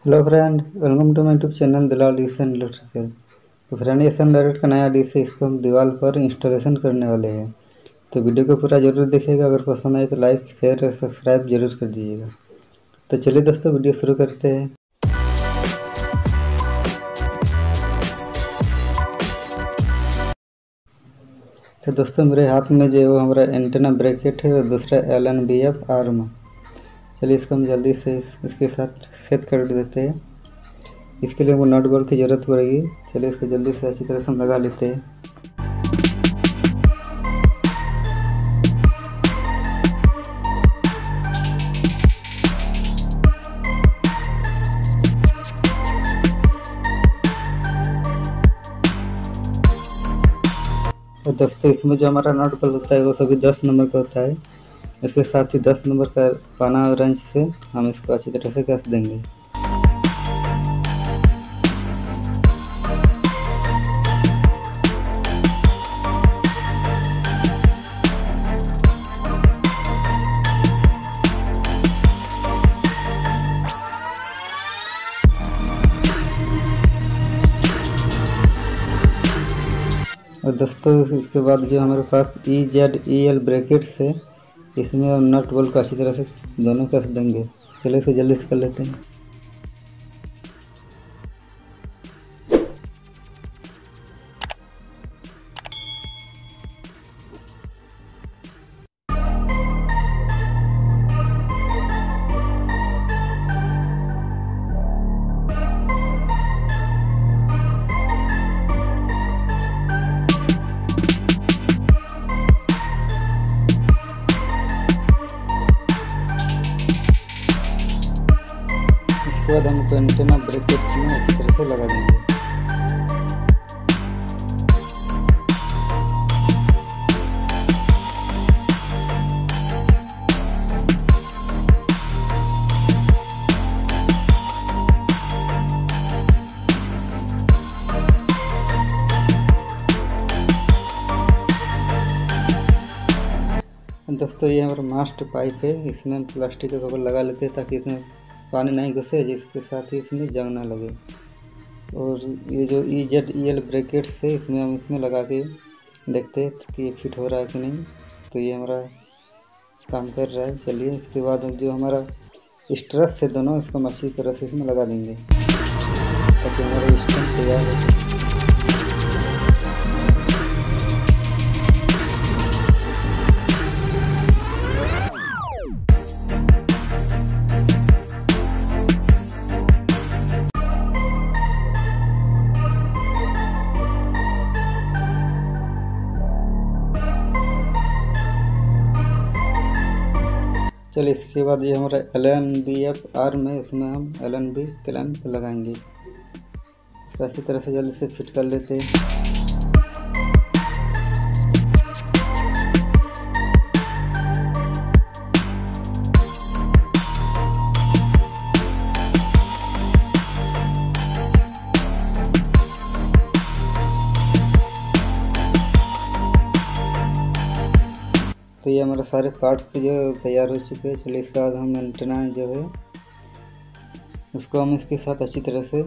Hello friend, welcome to my YouTube channel दिलाल dish and electrical. तो friend, ये Sun Direct का नया डिश है, इसको हम दीवार पर इंस्टॉलेशन करने वाले हैं। तो वीडियो को पूरा जरूर देखिएगा। अगर पसंद आए तो लाइक शेयर और सब्सक्राइब जरूर कर दीजिएगा। तो चलिए दोस्तों, वीडियो शुरू करते हैं। तो दोस्तों, मेरे हाथ में जो है वो हमारा एंटेना ब्रैकेट है और दूसरा LNBF आर्म। चलिए इसको हम जल्दी से इसके साथ सेट कर देते हैं। इसके लिए हमको नट बोल्ट की ज़रूरत पड़ेगी। चलिए इसको जल्दी से अच्छी तरह से हम लगा लेते हैं। और दोस्तों, इसमें जो हमारा नट बोल्ट होता है वो सभी 10 नंबर का होता है। इसके साथ ही 10 नंबर का पाना रेंच से हम इसको अच्छी तरह से कस देंगे। और दोस्तों, इसके बाद जो हमारे पास EZEL ब्रैकेट्स है, इसमें हम नट बोल्ट को अच्छी तरह से दोनों कस देंगे। चलिए इसे जल्दी से कर लेते हैं। इसके बाद हम एंटेना ब्रैकेट्स में अच्छी तरह से लगा देंगे। दोस्तों, ये हमारा मास्ट पाइप है। इसमें हम प्लास्टिक का कवर लगा लेते हैं ताकि इसमें पानी नहीं घुसे, जिसके साथ ही इसमें जंग ना लगे। और ये जो EZEL ब्रैकेट्स है, इसमें हम इसमें लगा के देखते हैं कि ये फिट हो रहा है कि नहीं। तो ये हमारा काम कर रहा है। चलिए इसके बाद जो हमारा स्ट्रस है दोनों, इसको हम अच्छी तरह से इसमें लगा देंगे ताकि हमारा स्टैंड तैयार हो जाए। चलिए इसके बाद ये हमारा LNBF आर्म है, इसमें हम LNB क्लैंप लगाएंगे। इसको अच्छी तरह से जल्दी से फिट कर लेते हैं। तो ये हमारे सारे पार्ट्स जो तैयार हो चुके हैं। चलिए इसके बाद हम एंटेना जो है उसको हम इसके साथ अच्छी तरह से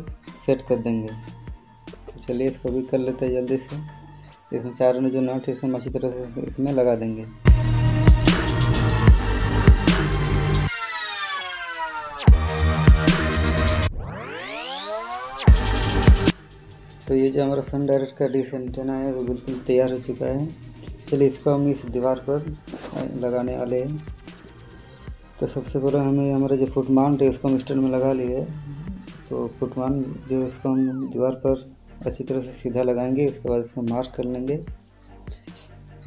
सेट कर देंगे। तो चलिए इसको भी कर लेते हैं जल्दी से। इसमें चारों में जो नट है इसमें अच्छी तरह से इसमें लगा देंगे। तो ये जो हमारा सन डायरेक्ट का डिश एंटेना है वो बिल्कुल तैयार हो चुका है। चलिए इसको हम इस दीवार पर लगाने वाले हैं। तो सबसे पहले हमें हमारा जो फुट माउंट है उसको हम स्टैंड में लगा लिए। तो फुट माउंट जो इसको हम दीवार पर अच्छी तरह से सीधा लगाएंगे। उसके बाद इसको मार्क कर लेंगे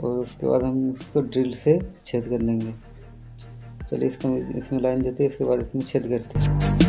और उसके बाद हम इसको ड्रिल से छेद कर लेंगे। चलिए इसको इसमें लाइन देते हैं, इसके बाद इसमें छेद करते हैं।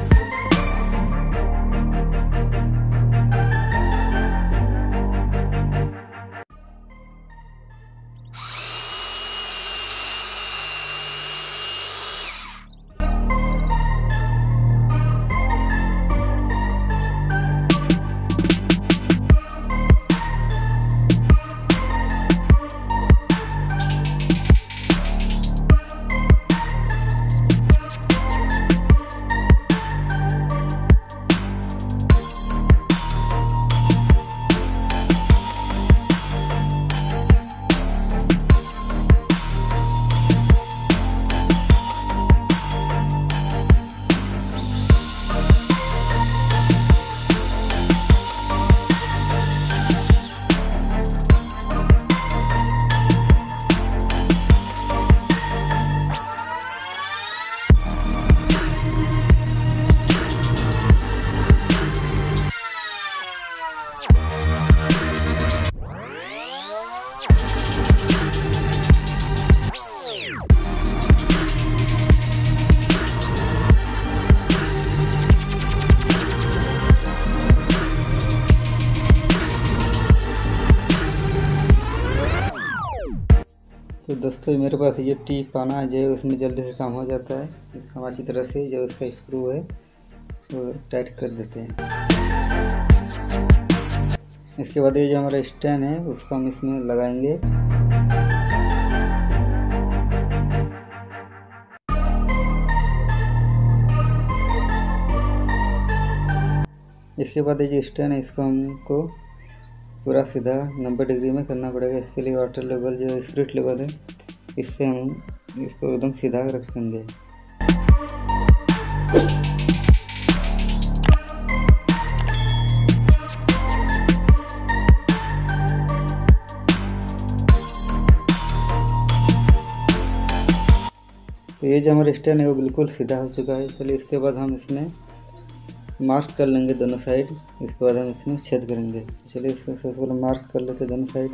तो दोस्तों मेरे पास ये टी पाना है जो है उसमें जल्दी से काम हो जाता है। इसका हम अच्छी तरह से जो इसका स्क्रू है वो टाइट कर देते हैं। इसके बाद ये जो हमारा स्टैंड है उसको हम इसमें लगाएंगे। इसके बाद ये जो स्टैंड है इसको हमको पूरा सीधा 90 डिग्री में करना पड़ेगा। इसके लिए वाटर लेवल जो स्पिरिट लेवल है इससे हम इसको एकदम सीधा रखेंगे। तो ये जो हमारा स्टैंड है वो बिल्कुल सीधा हो चुका है। चलिए इसके बाद हम इसमें मार्क कर लेंगे दोनों साइड। इसके बाद हम इसमें छेद करेंगे। चलिए इसको सबसे पहले मार्क कर लेते हैं दोनों साइड।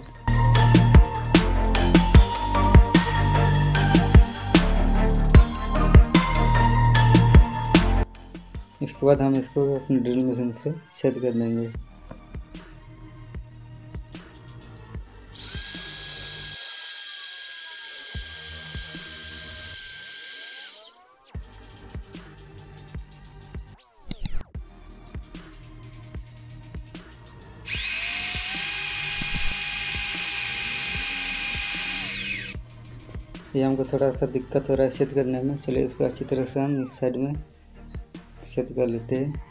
इसके बाद हम इसको अपनी ड्रिल मशीन से छेद कर देंगे। ये हमको थोड़ा सा दिक्कत हो रहा है छेद करने में। चलिए इसको अच्छी तरह से हम इस साइड में छेद कर लेते हैं।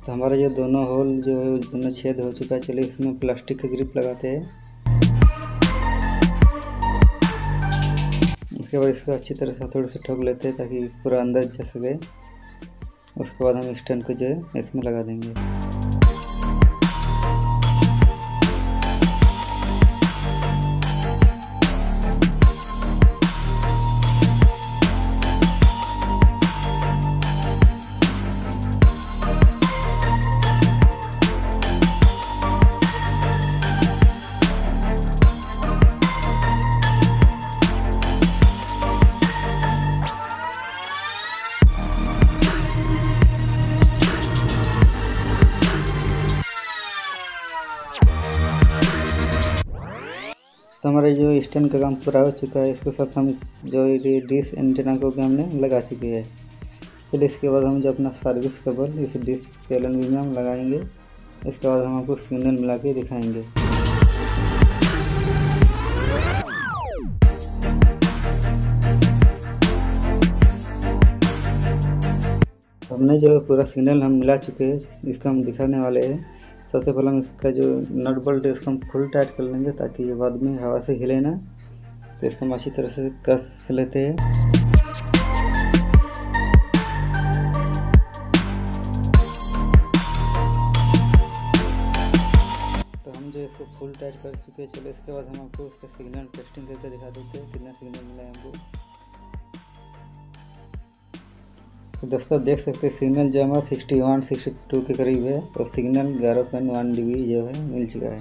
तो हमारा ये दोनों होल जो है दोनों छेद हो चुका है। चलिए इसमें प्लास्टिक का ग्रिप लगाते हैं। उसके बाद इसको अच्छी तरह से थोड़े से ठोक लेते हैं ताकि पूरा अंदर जा सके। उसके बाद हम स्टैंड को जो है इसमें लगा देंगे। तो हमारा जो स्टैंड का काम पूरा हो चुका है। इसके साथ हम जो डिश एंटीना को भी हमने लगा चुके हैं। चलिए इसके बाद हम जो अपना सर्विस केबल इस डिश के एलएनबी में हम लगाएंगे। इसके बाद हम आपको सिग्नल मिला के दिखाएंगे। हमने जो पूरा सिग्नल हम मिला चुके हैं इसका हम दिखाने वाले हैं। सबसे पहले हम इसका जो नट बोल्ट है इसको हम फुल टाइट कर लेंगे ताकि ये बाद में हवा से हिले ना। तो इसको हम अच्छी तरह से कस लेते हैं। तो हम जो इसको फुल टाइट कर चुके हैं। चलो इसके बाद हम आपको इसका सिग्नल टेस्टिंग करके दिखा देते हैं कितना सिग्नल मिला है हमको। तो दोस्तों देख सकते हैं सिग्नल जो हमारा 61-62 के करीब है और सिग्नल 11.1 dB जो है मिल चुका है।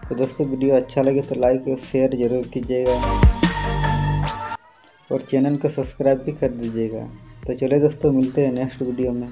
तो दोस्तों वीडियो अच्छा लगे तो लाइक और शेयर ज़रूर कीजिएगा और चैनल को सब्सक्राइब भी कर दीजिएगा। तो चलिए दोस्तों मिलते हैं नेक्स्ट वीडियो में।